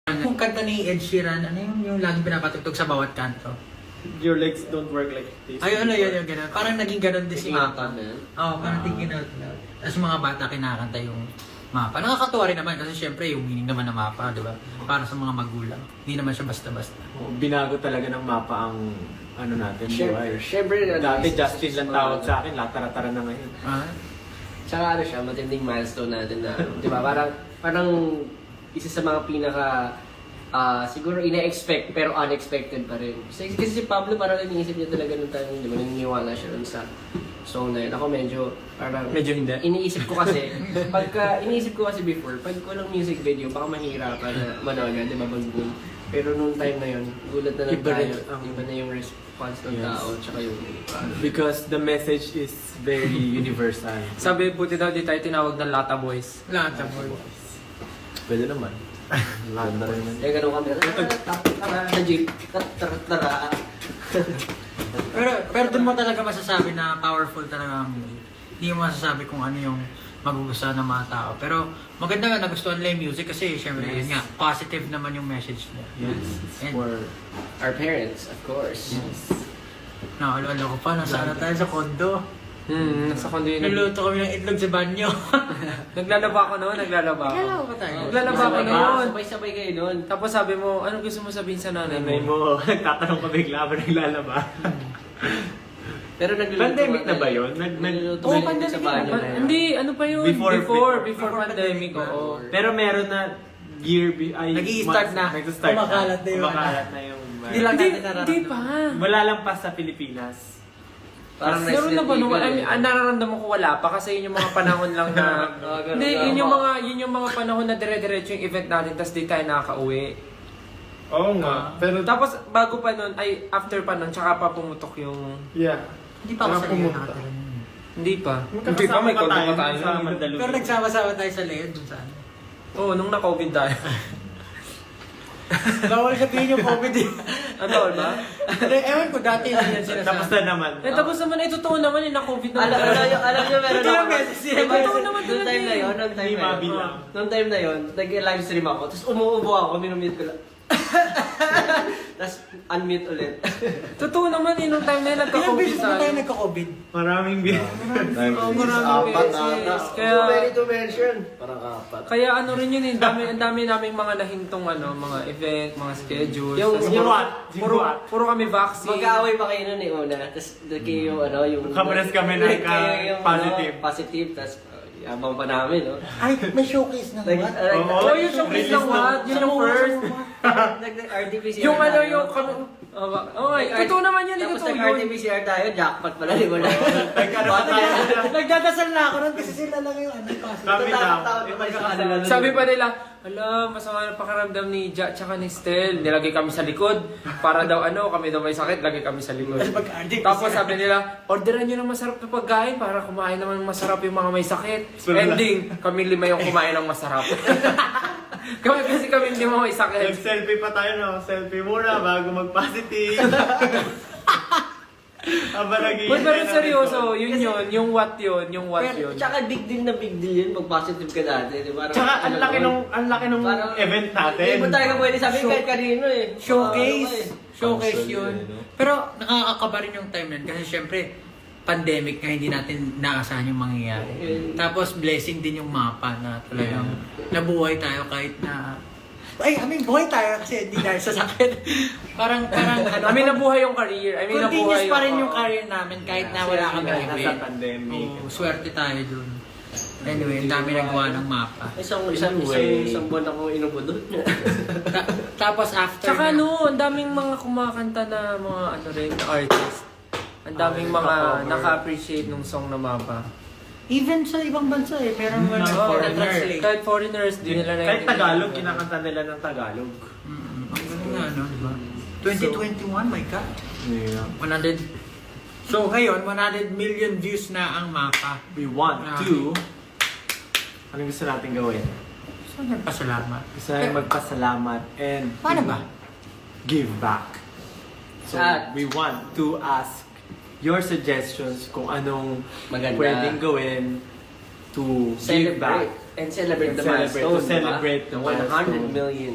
Yung kanta ni Ed Sheeran, ano yung laging pinapatugtog sa bawat kanto? Your legs don't work like this. Ay, ano yun yung gano'n. Parang naging gano'n din si Mapa. na yun? Oo, parang thinking out loud. Tapos mga bata kinakanta yung Mapa. Nakakatuwa rin naman kasi syempre yung meaning naman ng Mapa, di ba? Para sa mga magulang. Hindi naman siya basta-basta. Binago talaga ng mapa ang ano natin, buhay. Siyempre, Dati Justin lang tawag sa akin, latara-tara na ngayon. Ah? Tsaka ano siya, matinding milestone natin na, di ba? Parang isa sa mga pinaka, siguro ina-expect pero unexpected pa rin. Kasi si Pablo parang iniisip niya talaga nung time, di ba? Naniniwala siya dun sa song na yun. Ako medyo, parang, Medyo hindi. iniisip ko kasi, iniisip ko kasi before, pag walang music video, baka mahirapan na manood, di ba? Mag-boom. Pero nung time na yun, gulat na lang Iba rin tayo. ang- Iba na yung response ng tao, tsaka yung, Because the message is very universal. Sabi, buti daw di tayo tinawag ng Lata Boys. Lahat ng boy. Pwede naman. Ganda rin naman. kaya ganun kami, sa jeep, tara. Pero dun mo talaga masasabi na powerful talaga ang music. Hindi mo masasabi kung ano yung magugustuhan ng mga tao. Pero maganda nga nagustuhan nila yung music kasi syempre yun nga, positive naman yung message niya. Yes. And- For Our parents, of course. Nakalala ko pa, nasaan na tayo sa kondo. Nasa kondo yun. Nagluto kami ng itlog sa banyo. Naglalaba ako noon, naglalaba ako. Naglalaba pa tayo. Naglalaba ako noon. Sabay-sabay kayo noon. Tapos sabi mo, ano gusto mo sabihin sa nanay nanay mo? mo, nagtatanong ka bigla ba naglalaba? Pero nagluluto Pandemic ka na ba tayo. yun? Nagluluto Oo, ka pandemic sa na. banyo. Hindi, ano pa yun? Before pandemic, oo. Pero meron na year, Nag-i-start na. Nag-start Kumakalat na yung Kumakalat na yung Hindi lang Hindi, natin nararamdaman. hindi pa. Wala lang pa sa Pilipinas. Parang Meron na ba Resident nung, Evil, eh. nararamdaman ko wala pa kasi yun yung mga panahon lang na, Ganun, hindi, ganun. yun yung mga panahon na dire-diretso yung event natin tapos di tayo nakaka-uwi. Oo nga. Pero Tapos bago pa nun, ay after pa nun, tsaka pa pumutok yung, yeah. Hindi pa ako sa Parang Leon pumunta. nakatira. hindi pa. Hindi pa, may kondo pa tayo. nun. Pero nagsama-sama tayo sa Leon dun saan. Oo, nung na-COVID tayo. Bawal sabihin yung COVID eh. Ano ba? Ewan ko dati yun yan sinasabi. Tapos na naman. Tapos naman, totoo naman eh, na-COVID naman. Alam nyo, meron Ito yung ako. message niya. Diba, Totoo naman nung talaga time na eh. yun, nung time Hindi na yun. mabilang. Nung time na yun, nag-live stream ako, tapos umuubo ako, minumute ko lang. Tapos unmute ulit. Totoo naman eh, nung time na yun, Ilang nagka-COVID beses na tayo tayo. nagka-COVID? Maraming beer. Oo, maraming beses. Too many to mention. Parang apat. Kaya ano rin yun eh, ang dami naming mga nahintong mga event, mga schedules. Yung- Tas puro kami vaccine. Mag-aaway pa kayo nun eh una, tapos kayo yung yung... Kamaras kami na kayo yung positive. Positive, tapos yabang pa namin, no? Ay, may showcase na Like, naman. Oo. Oh, yung showcase ng what? Yun yung first. nag-RT-PCR Yung ano tayo. yung kami... totoo naman yun, Tapos totoo yun. nag-RT-PCR tayo, jackpot pala, di ba na? Nagkaroon pa tayo. Nagdadasal na ako nun kasi sila lang yung ano, positive. Kami lang. Tatakot pa sa kanila. Sabi pa nila, ala, masama na pakiramdam ni Ja tsaka ni Stel. Nilagay kami sa likod. Para daw kami daw may sakit, lagay kami sa likod. Tapos sabi nila, orderan nyo ng masarap na pagkain para kumain naman ng masarap yung mga may sakit. Ending, kami 5 yung kumain ng masarap. kasi kami 5 may sakit. Nag-selfie pa tayo, no? Selfie muna bago mag-positive. Aba, But pero seryoso, yun yun, yung what yun. Pero, tsaka big deal yun pag positive ka dati, di ba? Tsaka ang laki nung Parang- event natin. Hindi mo talaga pwede sabihin kahit kanino eh. Showcase. Showcase Console yun. yun, no? Pero nakakakaba rin yung time nun kasi syempre pandemic na hindi natin naasahan yung mangyayari. Tapos blessing din yung mapa na talagang nabuhay tayo kahit na buhay tayo kasi hindi dahil sa sakit. parang I mean, nabuhay yung career. continuous pa rin yung career namin kahit na wala kami Dahil nasa event. pandemic. Oo, swerte tayo dun. Anyway, ang dami nagawa ng mapa. Isang buwan ako inubo doon. Tapos after Tsaka na- ang daming mga kumakanta na mga na artist. Ang daming mga naka-cover. naka-appreciate nung song na mapa. even sa ibang bansa meron mga Oo, na-translate. kahit foreigners, di nila Kahit Tagalog, kinakanta nila ng Tagalog. Ang galing nga, no? Diba? 2021, my God. Yeah. 100. So ngayon, 100 million views na ang mapa. We want to... Anong gusto natin gawin? So nagpasalamat. Gusto natin magpasalamat and... Paano ba? Give back. So, At- we want to ask your suggestions kung anong Maganda. pwedeng gawin to give Celebrate. back And celebrate the Celebrate, milestone, to celebrate the 100 milestone. million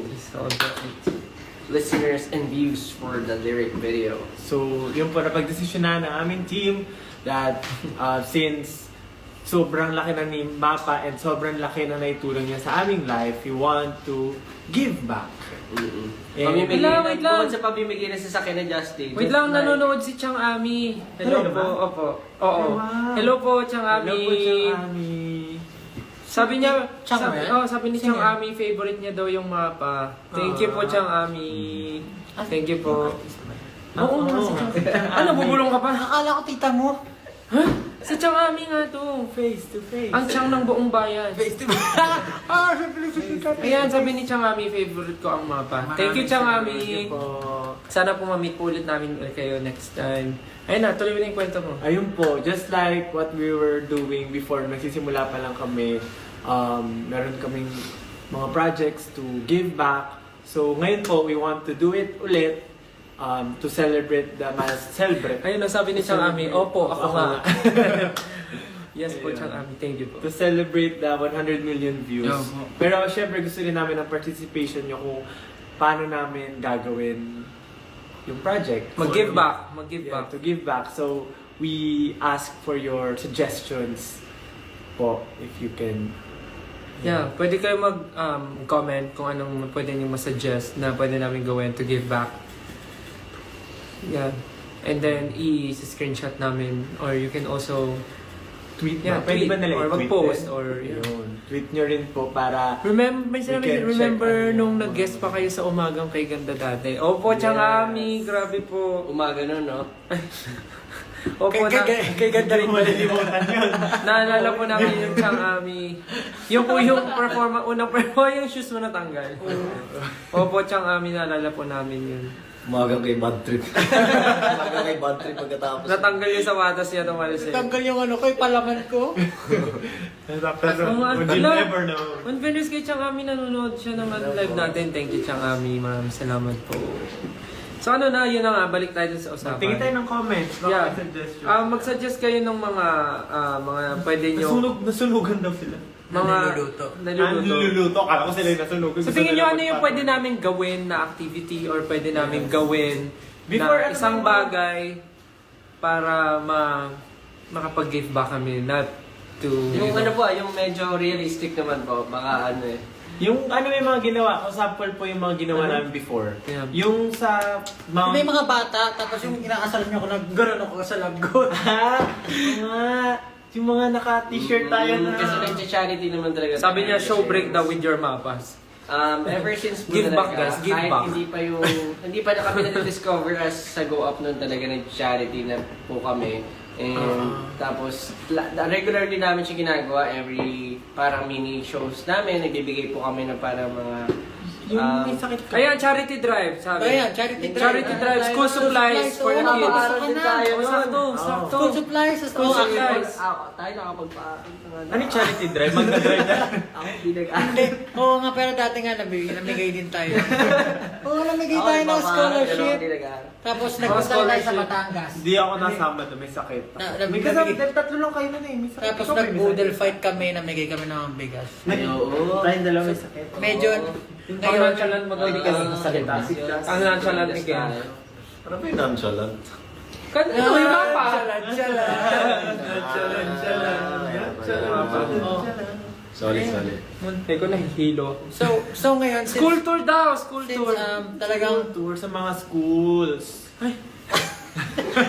listeners and views for the lyric video. So, yun po, napag-desisyonan ng aming team that since sobrang laki na ni Mapa and sobrang laki na naitulong niya sa aming life, we want to give back. Pamimigay Wait lang. Bukod sa pamimigay na sasakyan ni Justin. Wait lang, nanonood si Chang Ami. Hello Talaga po, ba? opo. Oo. Wow. Hello po, Chang Ami. Hello po, Chang Ami. Sabi niya, Chang sabi, ba yan? sabi ni Sino Chang yan? Ami, favorite niya daw yung mapa. Thank you po, Chang Ami. Thank you po. Oo nga, si Chang. Ano, bubulong ka pa? Akala ko tita mo. Si Chang Ami nga to. Face to face. Ang Chang ng buong bayan. Face to face. Ah, Ayan, sabi ni Chang Ami, favorite ko ang mapa. Thank you, Chang Thank Ami. you po. Sana po ma-meet po ulit namin kayo next time. Ayun na, tuloy mo na yung kwento mo. Ayun po, just like what we were doing before, nagsisimula pa lang kami, meron kaming mga projects to give back. So ngayon po, we want to do it ulit to celebrate the celebrate. Ayun na, sabi ni Chang Ami, opo, ako nga. Yes po, Ayun. Chang Ami, thank you po. To celebrate the 100 million views. Yeah, po. Pero syempre gusto rin namin ang participation nyo kung paano namin gagawin yung project. Mag-give back, mag-give Yeah, back. to give back. So we ask for your suggestions po if you can. Yeah, pwede kayo mag-comment kung anong pwede niyo masuggest na pwede namin gawin to give back. Yeah. And then, i-screenshot namin. Or you can also Tweet Yeah, ba? Pwede tweet ba nila or i-tweet mag-post din? or, yeah. Yun. Tweet nyo rin po para may sinabi, We can remember check, nung nag-guest pa kayo sa umagang kay Ganda dati. Opo, Chang Yes. Ami, grabe po. Umaga nun, no? Opo, Kay ganda rin ba? malilimutan yun. naalala po namin yung Chang Ami. Yung po yung performance, unang performance, yung shoes mo natanggal. Opo, Chang Ami, naalala po namin yun. Umagang kay bad trip. Umagang kay bad trip pagkatapos. Natanggal yung sapatos niya tumalis eh. Tanggal yung ano ko, yung palaman ko. Pero Oo nga, we'll alam. never know. On fairness kay Chang Ami, nanonood siya naman live natin. Thank you, Chang Ami. Maraming salamat po. So ano na, yun na nga, balik tayo dun sa usapan. Tingin tayo ng comments. Baka Yeah. may suggestion. Mag-suggest kayo ng mga pwede nyo, Nasunugan daw sila. mga Niluluto. Niluluto. Kala ko sila yung nasunugan. So tingin nyo ano yung pwede namin gawin na activity or pwede namin gawin Before, na ano isang ba yung- bagay para makapag-give back kami, not to... Yung ano po, yung medyo realistic naman po. Baka ano eh. Yung ano yung mga ginawa, sample po yung mga ginawa namin before. Yeah. Yung sa May mga bata, tapos yung inaasal niyo ako na gano'n ako sa lagot. yung mga naka-t-shirt tayo na. Kasi nag-charity naman talaga. Sabi niya, tayo. show breakdown with your mapas. Ever since po Give back, talaga, guys, give kahit back. hindi pa na kami na-discover as sa Go Up nun talaga nag-charity na po kami. And tapos, regularly namin siya ginagawa every parang mini shows namin. Nagbibigay po kami ng parang mga... Yung may sakit ka. Ayan, charity drive, sabi. Ayan, charity drive. Charity drive, school supplies for the kids. Napaaral din tayo Oh, nun. sakto, sakto. School supplies. School supplies. Tayo nakapagpa... Ano yung charity drive? Magna-drive na. Ako pinag-aaral. Hindi. Oo nga, pero dati nga namigay din tayo. Oo, namigay tayo ng scholarship. Tapos nagpunta tayo sa scholarship. Batangas. Hindi ako nasama doon, may sakit. May Nabigay- kasama, dahil tatlo lang kayo nun eh. May sakit. Tapos Ikaw may nag-boodle sakit. fight kami, namigay kami ng bigas. Oo. Tayong dalawa may sakit. Medyo, Ang ngayon, nonchalant mo daw ni Ken. Ang nonchalant ni Ken. Ano ba yung nonchalant? Ito, yung mapa. Sorry. Munti ko nahihilo. So ngayon, since, School tour daw, school since tour. talagang Tour sa mga schools.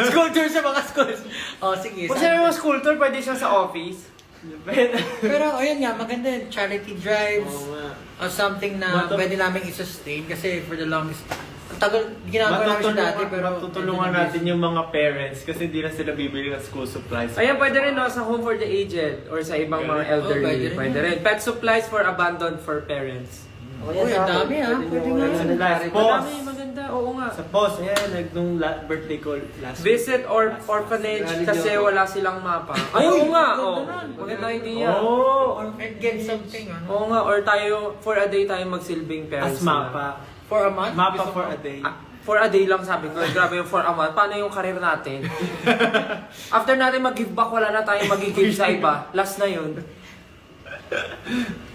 school tour sa mga schools. Oh, sige. Kung sinabi mo school tour, pwede siya sa office. Pero ayun nga, maganda yun. Charity drives. Oo nga. Or something na pwede namin i-sustain kasi for the longest tagal ginagawa namin siya dati pero Matutulungan natin yung mga parents kasi hindi na sila bibili ng school supplies. Ayan, pwede rin no, sa home for the aged or sa ibang mga elderly. pwede rin. Pwede rin. Pet supplies for abandoned for parents. Uy, ang dami pwede nga. Sa last Madami, boss. maganda. Oo nga. Sa boss, ayan, nung birthday ko last Visit or orphanage kasi wala silang mapa. Ay, oo nga. Oh. Maganda idea. Oh, Or get something ano. Oo nga, or tayo, for a day tayo magsilbing parents. as mapa. For a month. Mapa for a day. For a day lang sabi ko. Grabe yung for a month. Paano yung career natin? After natin mag-give back, wala na tayong mag-give sa iba. Last na yun.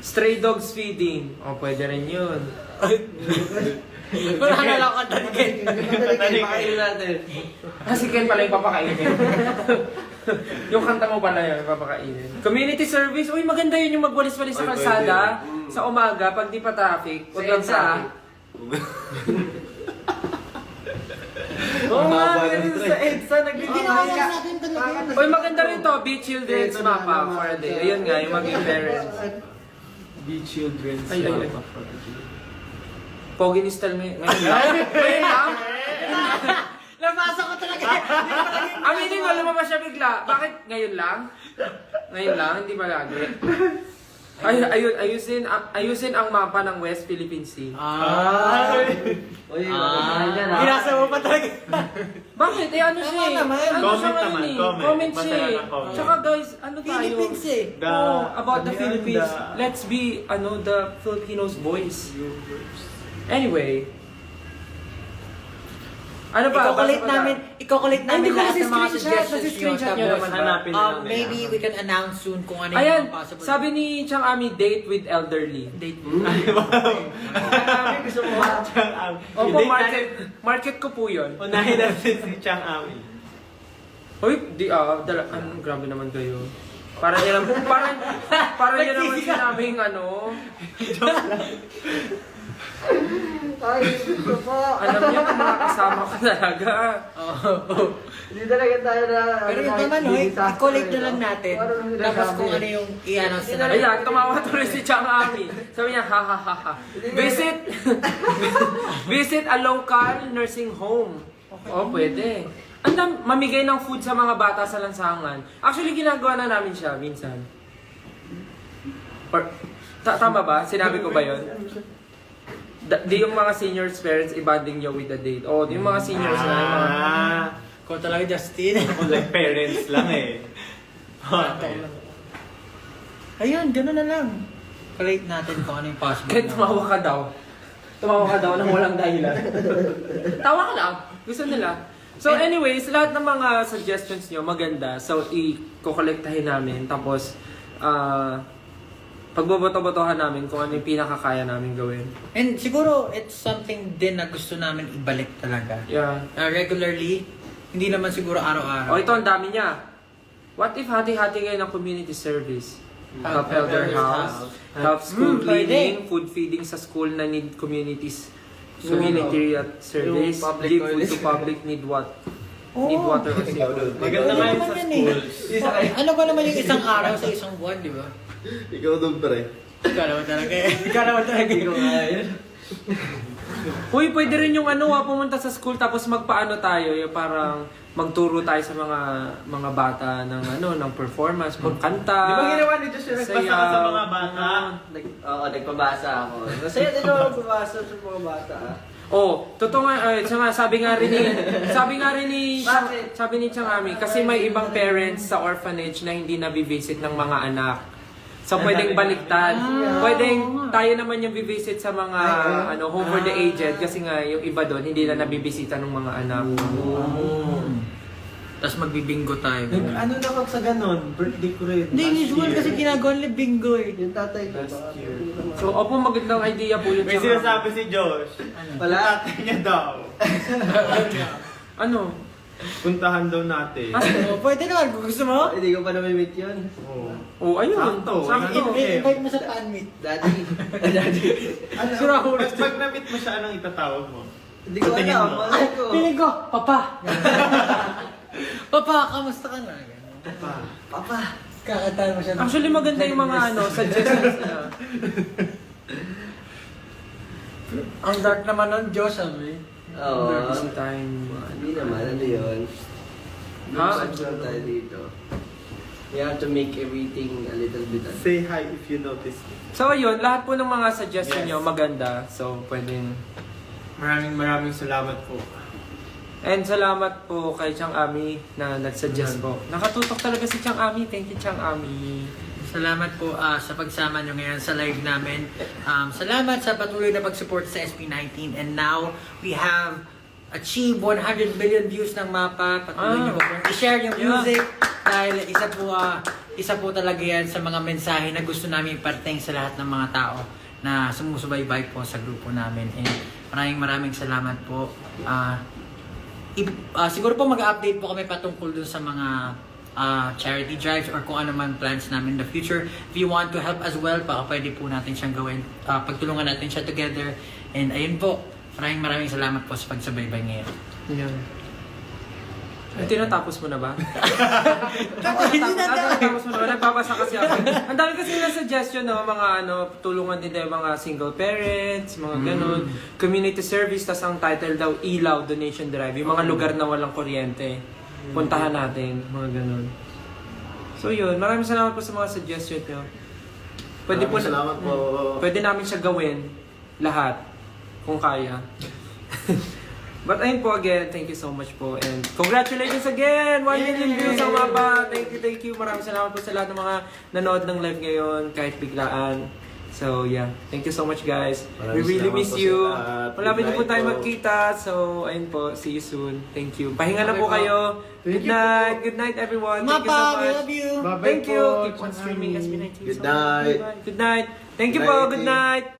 Stray dogs feeding. O, pwede rin yun. Wala na lang kanta ni Ken. Pakainin natin. Si Ken pala yung papakainin. Yung kanta mo pala yung papakainin. Community service. Uy, maganda yun yung magwalis-walis sa kalsada. Sa umaga, pag di pa traffic. Huwag lang sa... Oo nga, ganun sa EDSA, Ginawa lang natin talaga. Uy, maganda rin to. Be Children's Mapa for a day. Ayun nga, yung maging parents. Be Children's Ay. Mapa. Pogi ni Stel ngayon lang. Ngayon lang? Nabasa ko talaga. Aminin mo, lumabas siya bigla. Bakit ngayon lang? Ngayon lang, hindi ba lagi? Ayusin ang mapa ng West Philippine Sea. Uy, yan ha. Ginasa mo pa talaga. Bakit? Eh ano siya eh? naman. Ano Comment siya ngayon naman, eh? comment. Comment Basta siya lang eh. ang comment. Tsaka guys, ano tayo? Philippines eh. About the Ano yan, Philippines. the- Let's be, the Filipinos' voice. Anyway. Ano ba? I-calculate Ay, hindi namin ko lahat kasi ng mga screenshot. suggestions Kasi screenshot nyo. nyo Tapos, naman. hanapin na namin. maybe we can announce soon kung ano yung Ayan, mga possible. sabi ni Chang Ami, date with elderly. Date. Gusto mo ba? Chang Ami. Opo, market ko po yun. Unahin natin si Chang Ami. Uy, grabe naman kayo. Para niya naman sinabing Ay, gusto po. alam niyo na mga kasama ko talaga. Hindi talaga tayo na... Pero yung naman, i-collate na lang natin. Tapos kung ano yung i-announce na natin. Ayan, tumawa tuloy si Chang Ami. Sabi niya, ha ha ha ha. Visit a local nursing home. Oh, pwede. Mamigay ng food sa mga bata sa lansangan. Actually, ginagawa na namin siya minsan. Tama ba? Sinabi ko ba yun? Di yung mga seniors parents i-bonding nyo with the date. Oh, yung mga seniors na yung mga... Kung talaga Justin. Ako like parents lang eh. Ayun, gano'n na lang. Collate natin kung ano yung possible. Kahit tumawa ka daw. Tumawa ka daw nang walang dahilan. Tawa ka lang. Gusto nila. So anyways, lahat ng mga suggestions nyo maganda. So i-collectahin namin. Tapos, pagboboto-botohan namin kung ano yung pinakakaya namin gawin. And siguro, it's something din na gusto namin ibalik talaga. Yeah. Regularly, hindi naman siguro araw-araw. O ito, ang dami niya. What if hati-hati kayo ng community service? Help elder house, help school cleaning, food feeding sa school na need communities. Community service, Yung public give food toilets. to public need what? Need water or seafood. Maganda nga yun sa Naman yan schools. Ano ba naman yung isang araw sa isang buwan, di ba? Ikaw doon pre. Ikaw naman talaga eh. Ikaw naman talaga eh. Uy, pwede rin yung pumunta sa school tapos magpaano tayo, yung parang magturo tayo sa mga bata ng performance, magkanta. Di ba ginawa ni Diyos yung nagbasa ka sa mga bata? Oo, nagpabasa ako. Masaya din ako magbabasa sa mga bata. Oh, totoo nga, sabi ni Chang Ami, kasi may ibang parents sa orphanage na hindi nabivisit ng mga anak. So, pwedeng baliktad. Pwedeng tayo naman yung bivisit sa mga home for the aged kasi nga yung iba doon hindi na nabibisita ng mga anak. Tapos magbibingo tayo. Ano na kag sa ganon? Birthday ko rin. Hindi, last usual year. kasi ginagawa nila bingo eh. Yung tatay ko Last ba? year. So, opo, magandang idea po yun. May Chang Ami. sinasabi si Josh. Wala. Tatay niya daw. Ano? Puntahan daw natin. Oh, pwede naman kung gusto mo. Hindi ko pa namimit yun. Oo. Oh, ayun. Sakto. Sakto. Invite mo sa fan meet. Daddy. Daddy. Ano, Si Rahul. pag na-meet mo siya, anong itatawag mo? Hindi ko Tingin alam. mo. Malay ko. Piling ko, Papa. Papa, kamusta ka na? Papa. Kakataan mo siya. Actually, maganda yung mga suggestions nila. Ang dark naman nun, Diyos, sabi. Oo. Busy time. Hindi naman. Ano yun? Ha? Ano tayo dito? We have to make everything a little bit. Say hi if you notice me. So, ayun, lahat po ng mga suggestion Yes. nyo maganda. So, pwedeng... Maraming salamat po. And salamat po kay Chang Ami na nag-suggest po. Nakatutok talaga si Chang Ami. Thank you, Chang Ami. Salamat po sa pagsama nyo ngayon sa live namin. Salamat sa patuloy na pag-support sa SB19. And now, we have achieved 100 million views ng mapa. Patuloy nyo po i-share yung music. Dahil isa po isa po talaga yan sa mga mensahe na gusto namin iparating sa lahat ng mga tao na sumusubaybay po sa grupo namin. And maraming salamat po. Siguro po mag-update po kami patungkol dun sa mga charity drives or kung ano man plans namin in the future. If you want to help as well, baka pwede po natin siyang gawin. Pagtulungan natin siya together. And ayun po, maraming salamat po sa pagsubaybay ngayon. Yan. Ay, tinatapos mo na ba? Hindi Tinatapos mo na ba? Nagbabasa kasi ako. Ang dami kasi na suggestion, no? Mga tulungan din tayo mga single parents, mga ganun. Community service, tas ang title daw, Ilaw Donation Drive. Yung mga lugar na walang kuryente. Puntahan natin, mga ganun. So yun, maraming salamat po sa mga suggestion nyo. Salamat po. Pwede namin siya gawin, lahat, kung kaya. But ayun po again, thank you so much po. And congratulations again! 1 million views ang mapa! Thank you. Maraming salamat po sa lahat ng mga nanood ng live ngayon, kahit biglaan. So yeah, thank you so much guys. We Maraming really salamat miss po you. sa lahat. Malapit na po Good tayo night po. magkita. So ayun po, see you soon. Thank you. Pahinga na po Okay po. kayo. Thank Good you night. Good night everyone. Thank you so Mapa, we much. love you! Bye-bye Thank you. po. Keep on streaming SB19. Good night. Good night. Thank you Good po. night, Good team. night.